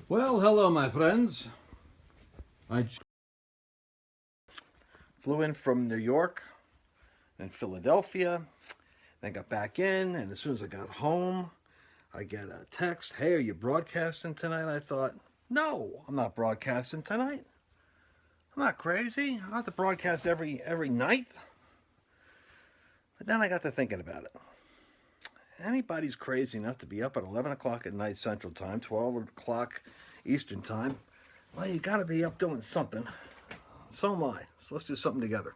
Well, hello, my friends. I Flew in from New York and Philadelphia, then got back in, and as soon as I got home, I get a text, "Hey, are you broadcasting tonight?" I thought, no, I'm not broadcasting tonight. I'm not crazy. I have to broadcast every night. But then I got to thinking about it. Anybody's crazy enough to be up at 11 o'clock at night Central Time, 12 o'clock Eastern Time, well, you got to be up doing something. So am I. So let's do something together.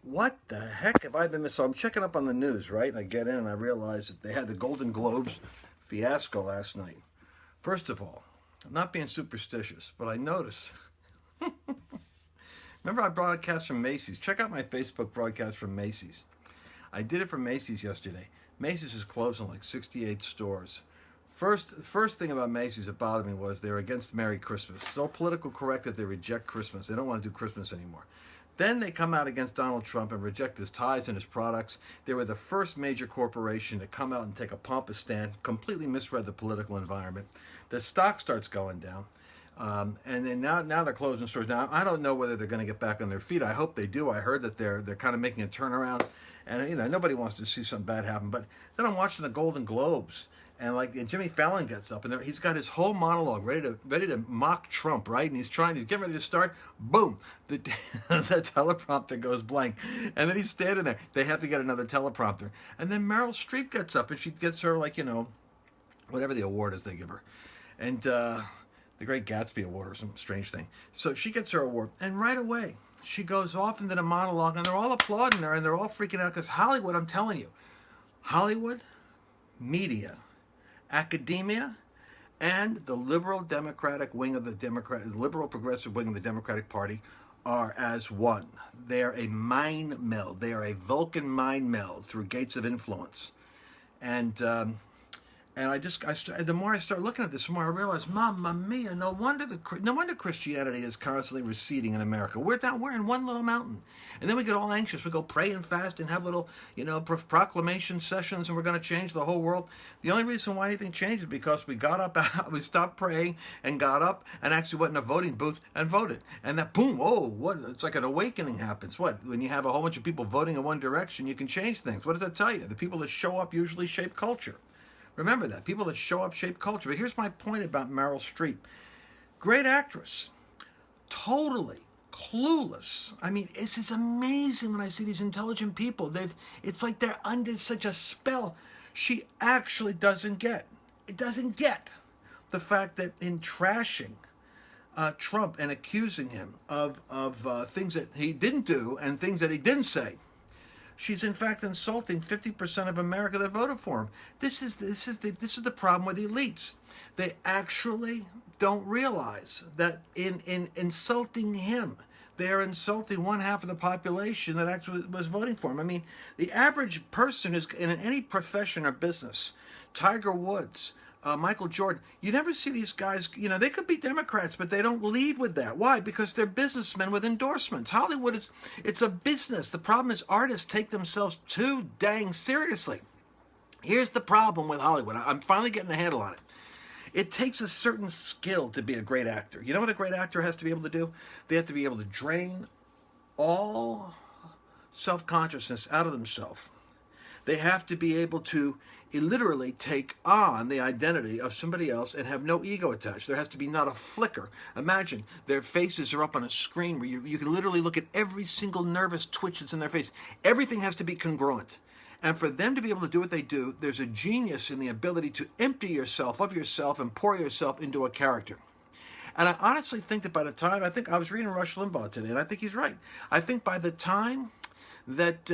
What the heck have I been missing? So I'm checking up on the news, right? And I get in and I realize that they had the Golden Globes fiasco last night. First of all, I'm not being superstitious, but I notice. Remember I broadcast from Macy's? Check out my Facebook broadcast from Macy's. I did it from Macy's yesterday. Macy's is closing like 68 stores. First thing about Macy's that bothered me was they were against Merry Christmas. So political correct that they reject Christmas. They don't want to do Christmas anymore. Then they come out against Donald Trump and reject his ties and his products. They were the first major corporation to come out and take a pompous stand, completely misread the political environment. The stock starts going down. And then now they're closing stores. Now, I don't know whether they're going to get back on their feet. I hope they do. I heard that they're kind of making a turnaround. And, nobody wants to see something bad happen. But then I'm watching the Golden Globes. And Jimmy Fallon gets up, and he's got his whole monologue ready to mock Trump, right? And he's getting ready to start. Boom, the teleprompter goes blank, and then he's standing there. They have to get another teleprompter, and then Merrill Streep gets up, and she gets her whatever the award is they give her, and the Great Gatsby Award or some strange thing. So she gets her award, and right away she goes off into the monologue, and they're all applauding her, and they're all freaking out because Hollywood. I'm telling you, Hollywood, media, academia, and the liberal progressive wing of the Democratic Party are as one. They are a mind meld. They are a Vulcan mind meld through gates of influence. And the more I start looking at this, the more I realize, Mamma Mia! No wonder Christianity is constantly receding in America. We're in one little mountain, and then we get all anxious. We go pray and fast and have little, proclamation sessions, and we're going to change the whole world. The only reason why anything changed is because we got up, we stopped praying and got up and actually went in a voting booth and voted. And that boom, what? It's like an awakening happens. What? When you have a whole bunch of people voting in one direction, you can change things. What does that tell you? The people that show up usually shape culture. Remember that. People that show up shape culture. But here's my point about Merrill Streep. Great actress. Totally clueless. I mean, this is amazing when I see these intelligent people. It's like they're under such a spell. She actually doesn't get the fact that in trashing Trump and accusing him of things that he didn't do and things that he didn't say, she's in fact insulting 50% of America that voted for him. This is the problem with the elites. They actually don't realize that in insulting him, they are insulting one half of the population that actually was voting for him. I mean, the average person who's in any profession or business, Tiger Woods, Michael Jordan, you never see these guys, they could be Democrats, but they don't lead with that. Why? Because they're businessmen with endorsements. Hollywood it's a business. The problem is artists take themselves too dang seriously. Here's the problem with Hollywood. I'm finally getting a handle on it. It takes a certain skill to be a great actor. You know what a great actor has to be able to do? They have to be able to drain all self-consciousness out of themselves. They have to be able to literally take on the identity of somebody else and have no ego attached. There has to be not a flicker. Imagine their faces are up on a screen where you can literally look at every single nervous twitch that's in their face. Everything has to be congruent. And for them to be able to do what they do, there's a genius in the ability to empty yourself of yourself and pour yourself into a character. And I honestly think that by the time, I was reading Rush Limbaugh today, and I think he's right. I think by the time that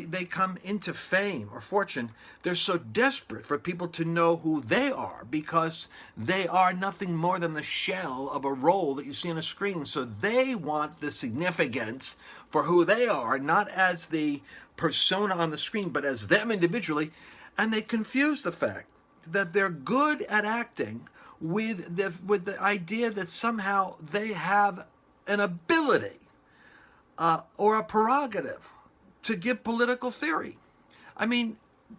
they come into fame or fortune, they're so desperate for people to know who they are because they are nothing more than the shell of a role that you see on a screen. So they want the significance for who they are, not as the persona on the screen, but as them individually. And they confuse the fact that they're good at acting with the idea that somehow they have an ability or a prerogative to give political theory. I mean,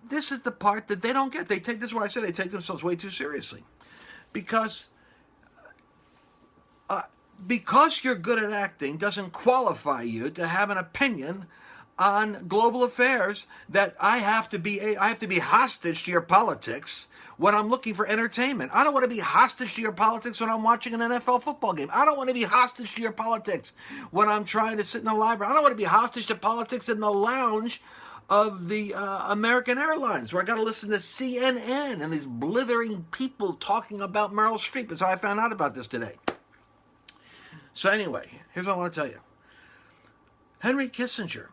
this is the part that they don't get. This is why I say they take themselves way too seriously. Because because you're good at acting doesn't qualify you to have an opinion on global affairs that I have to be hostage to your politics when I'm looking for entertainment. I don't want to be hostage to your politics when I'm watching an NFL football game. I don't want to be hostage to your politics when I'm trying to sit in a library. I don't want to be hostage to politics in the lounge of the American Airlines, where I got to listen to CNN and these blithering people talking about Merrill Streep. That's how I found out about this today. So anyway, here's what I want to tell you. Henry Kissinger,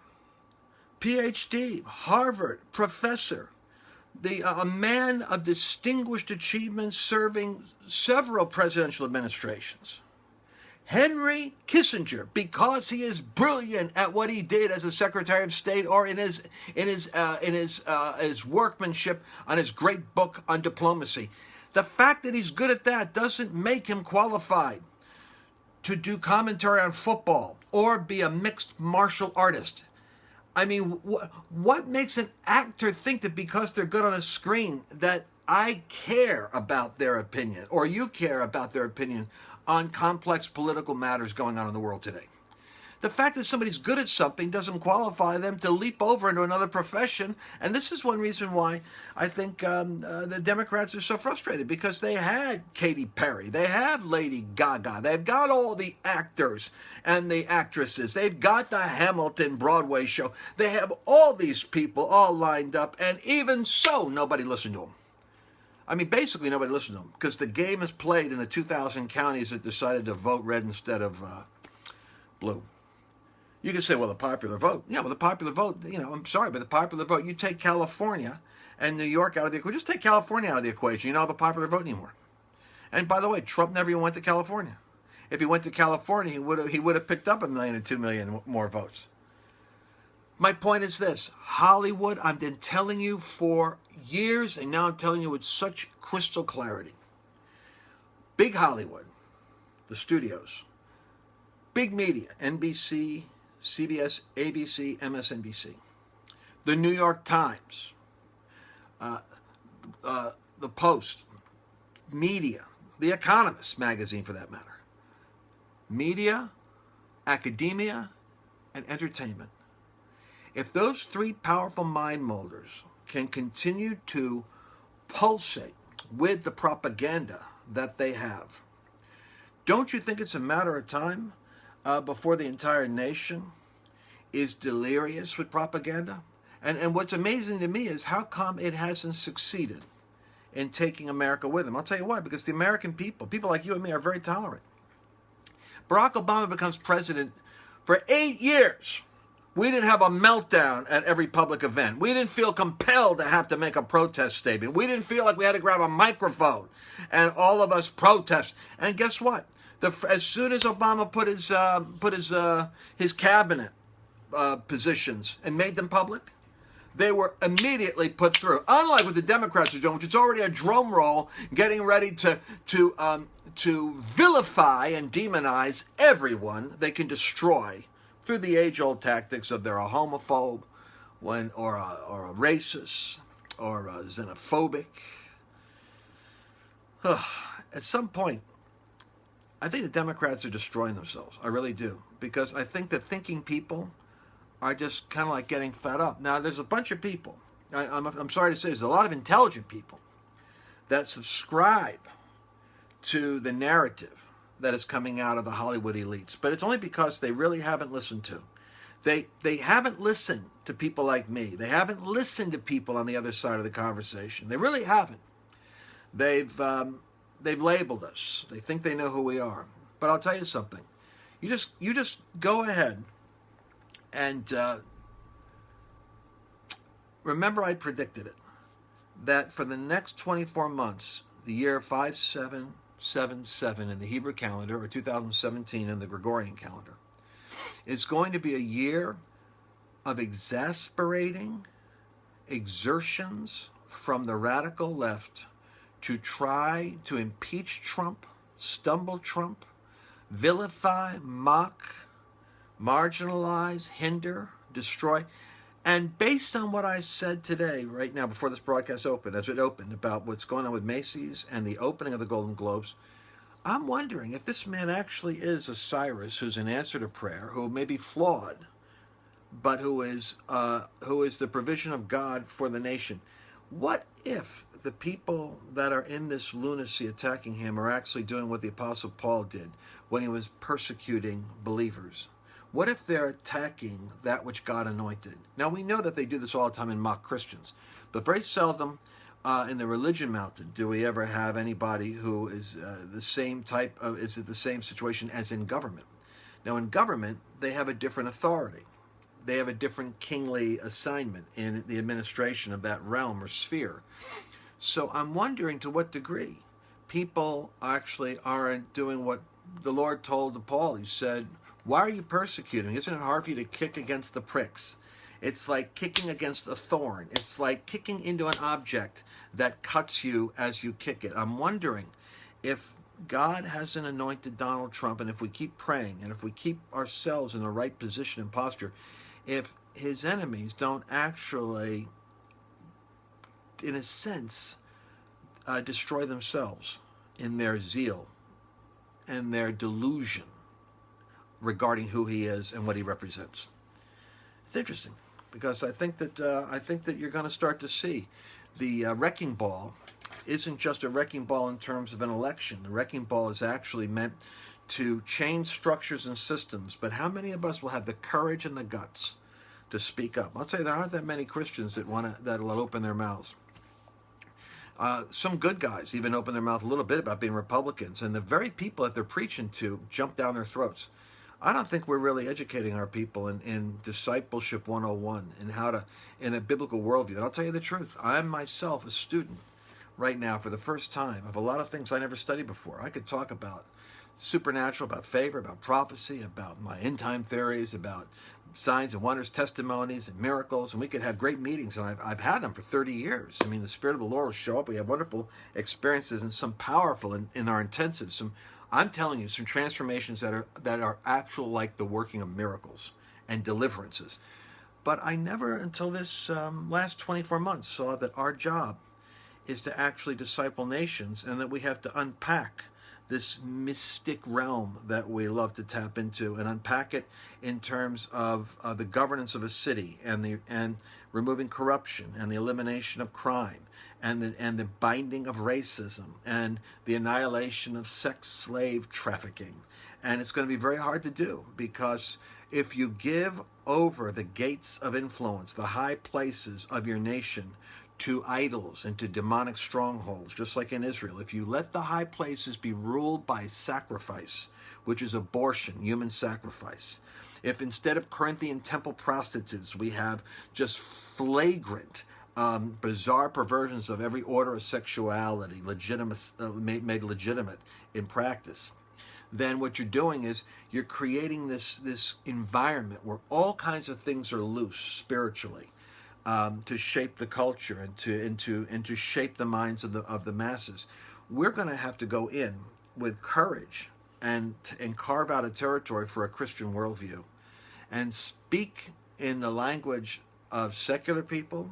PhD, Harvard professor, a man of distinguished achievements serving several presidential administrations. Henry Kissinger, because he is brilliant at what he did as a Secretary of State or in his workmanship on his great book on diplomacy. The fact that he's good at that doesn't make him qualified to do commentary on football or be a mixed martial artist. I mean, what makes an actor think that because they're good on a screen that I care about their opinion or you care about their opinion on complex political matters going on in the world today? The fact that somebody's good at something doesn't qualify them to leap over into another profession. And this is one reason why I think the Democrats are so frustrated, because they had Katy Perry, they have Lady Gaga, they've got all the actors and the actresses, they've got the Hamilton Broadway show, they have all these people all lined up, and even so, nobody listened to them. I mean, basically nobody listened to them, because the game is played in the 2,000 counties that decided to vote red instead of blue. You can say, well, the popular vote. Yeah, well, the popular vote, I'm sorry, but the popular vote, you take California and New York out of the equation. Just take California out of the equation. You don't have a popular vote anymore. And by the way, Trump never even went to California. If he went to California, he would have picked up 1 million and 2 million more votes. My point is this. Hollywood, I've been telling you for years, and now I'm telling you with such crystal clarity. Big Hollywood, the studios, big media, NBC, CBS, ABC, MSNBC, the New York Times, the Post, media, the Economist magazine for that matter, media, academia, and entertainment. If those three powerful mind molders can continue to pulsate with the propaganda that they have, don't you think it's a matter of time before the entire nation is delirious with propaganda? And what's amazing to me is how come it hasn't succeeded in taking America with them. I'll tell you why. Because the American people like you and me, are very tolerant. Barack Obama becomes president for 8 years. We didn't have a meltdown at every public event. We didn't feel compelled to have to make a protest statement. We didn't feel like we had to grab a microphone and all of us protest. And guess what? As soon as Obama put his cabinet positions and made them public, they were immediately put through. Unlike what the Democrats are doing, which is already a drum roll, getting ready to vilify and demonize everyone they can destroy through the age-old tactics of they're a homophobe, or a racist, or a xenophobic. At some point, I think the Democrats are destroying themselves. I really do. Because I think that thinking people are just kind of like getting fed up. Now, there's a bunch of people, I'm sorry to say, there's a lot of intelligent people that subscribe to the narrative that is coming out of the Hollywood elites. But it's only because they really haven't listened to. They haven't listened to people like me. They haven't listened to people on the other side of the conversation. They really haven't. They've labeled us. They think they know who we are. But I'll tell you something. You just go ahead and remember I predicted it. That for the next 24 months, the year 5777 in the Hebrew calendar, or 2017 in the Gregorian calendar, is going to be a year of exasperating exertions from the radical left to try to impeach Trump, stumble Trump, vilify, mock, marginalize, hinder, destroy. And based on what I said today, right now, before this broadcast opened, as it opened, about what's going on with Macy's and the opening of the Golden Globes, I'm wondering if this man actually is a Cyrus who's an answer to prayer, who may be flawed, but who is the provision of God for the nation. What if the people that are in this lunacy attacking him are actually doing what the Apostle Paul did when he was persecuting believers? What if they're attacking that which God anointed? Now, we know that they do this all the time in mock Christians, but very seldom in the religion mountain do we ever have anybody who is the same situation as in government. Now, in government, they have a different authority. They have a different kingly assignment in the administration of that realm or sphere. So I'm wondering to what degree people actually aren't doing what the Lord told Paul. He said, why are you persecuting? Isn't it hard for you to kick against the pricks? It's like kicking against a thorn. It's like kicking into an object that cuts you as you kick it. I'm wondering if God hasn't anointed Donald Trump, and if we keep praying, and if we keep ourselves in the right position and posture, if his enemies don't actually, in a sense, destroy themselves in their zeal and their delusion regarding who he is and what he represents. It's interesting, because I think that you're going to start to see the wrecking ball isn't just a wrecking ball in terms of an election. The wrecking ball is actually meant to change structures and systems. But how many of us will have the courage and the guts to speak up? I'll tell you, there aren't that many Christians that'll open their mouths. Some good guys even open their mouth a little bit about being Republicans, and the very people that they're preaching to jump down their throats. I don't think we're really educating our people in discipleship 101 and how to, in a biblical worldview. And I'll tell you the truth, I'm myself a student right now for the first time of a lot of things I never studied before. I could talk about supernatural, about favor, about prophecy, about my end time theories, about signs and wonders, testimonies and miracles, and we could have great meetings, and I've had them for 30 years. I mean, the Spirit of the Lord will show up. We have wonderful experiences, and some powerful in our intensives. I'm telling you, some transformations that are actual, like the working of miracles and deliverances. But I never, until this last 24 months, saw that our job is to actually disciple nations, and that we have to unpack this mystic realm that we love to tap into, and unpack it in terms of the governance of a city, and removing corruption, and the elimination of crime, and the binding of racism, and the annihilation of sex slave trafficking. And it's going to be very hard to do, because if you give over the gates of influence, the high places of your nation, to idols and to demonic strongholds, just like in Israel, if you let the high places be ruled by sacrifice, which is abortion, human sacrifice, if instead of Corinthian temple prostitutes we have just flagrant, bizarre perversions of every order of sexuality, made legitimate in practice, then what you're doing is you're creating this environment where all kinds of things are loose spiritually. To shape the culture and to shape the minds of the masses. We're going to have to go in with courage and carve out a territory for a Christian worldview, and speak in the language of secular people.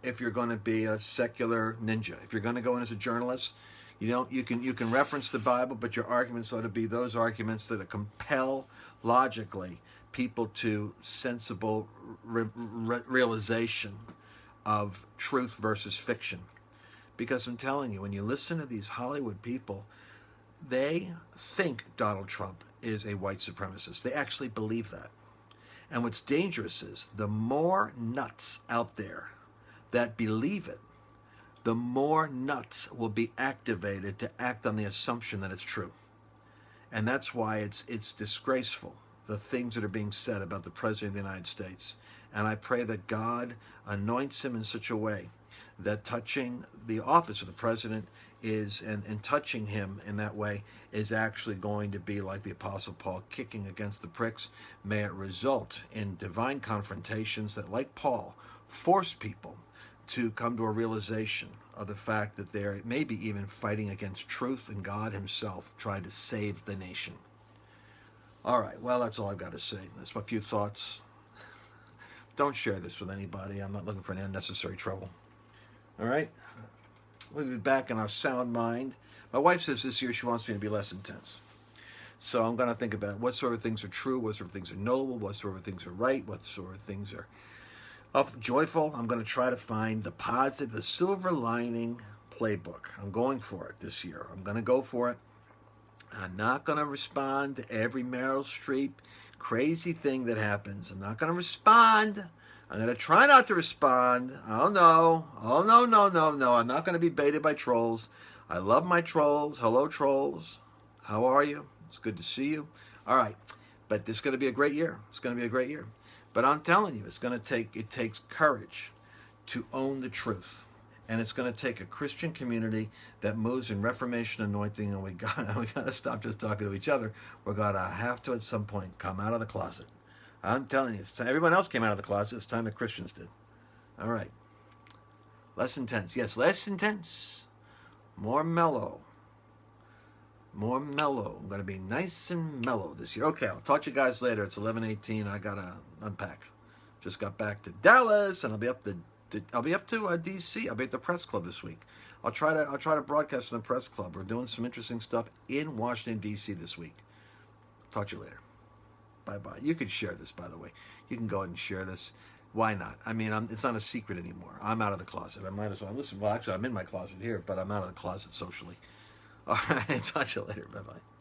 If you're going to be a secular ninja, if you're going to go in as a journalist, you can reference the Bible, but your arguments ought to be those arguments that compel logically people to sensible realization of truth versus fiction. Because I'm telling you, when you listen to these Hollywood people, they think Donald Trump is a white supremacist. They actually believe that. And what's dangerous is the more nuts out there that believe it, the more nuts will be activated to act on the assumption that it's true. And that's why it's disgraceful, the things that are being said about the President of the United States. And I pray that God anoints him in such a way that touching the office of the President and touching him in that way is actually going to be like the Apostle Paul, kicking against the pricks. May it result in divine confrontations that, like Paul, force people to come to a realization of the fact that they're maybe even fighting against truth and God himself, trying to save the nation. All right, well, that's all I've got to say. That's my few thoughts. Don't share this with anybody. I'm not looking for any unnecessary trouble. All right? We'll be back in our sound mind. My wife says this year she wants me to be less intense. So I'm going to think about what sort of things are true, what sort of things are noble, what sort of things are right, what sort of things are joyful. I'm going to try to find the positive, the silver lining playbook. I'm going for it this year. I'm going to go for it. I'm not going to respond to every Merrill Streep crazy thing that happens. I'm not going to respond. I'm going to try not to respond. Oh, no. Oh, no, no, no, no. I'm not going to be baited by trolls. I love my trolls. Hello, trolls. How are you? It's good to see you. All right. But this is going to be a great year. It's going to be a great year. But I'm telling you, it takes courage to own the truth. And it's going to take a Christian community that moves in Reformation anointing, and we got to stop just talking to each other. We're going to have to, at some point, come out of the closet. I'm telling you, it's time. Everyone else came out of the closet. It's time the Christians did. All right. Less intense. Yes, less intense. More mellow. More mellow. I'm going to be nice and mellow this year. Okay, I'll talk to you guys later. It's 11:18. I got to unpack. Just got back to Dallas, and I'll be up to DC. I'll be at the press club this week. I'll try to broadcast from the press club. We're doing some interesting stuff in Washington, D.C. this week. Talk to you later. Bye-bye. You can share this, by the way. You can go ahead and share this. Why not? I mean, it's not a secret anymore. I'm out of the closet. I might as well. Listen, well, actually, I'm in my closet here, but I'm out of the closet socially. All right. Talk to you later. Bye-bye.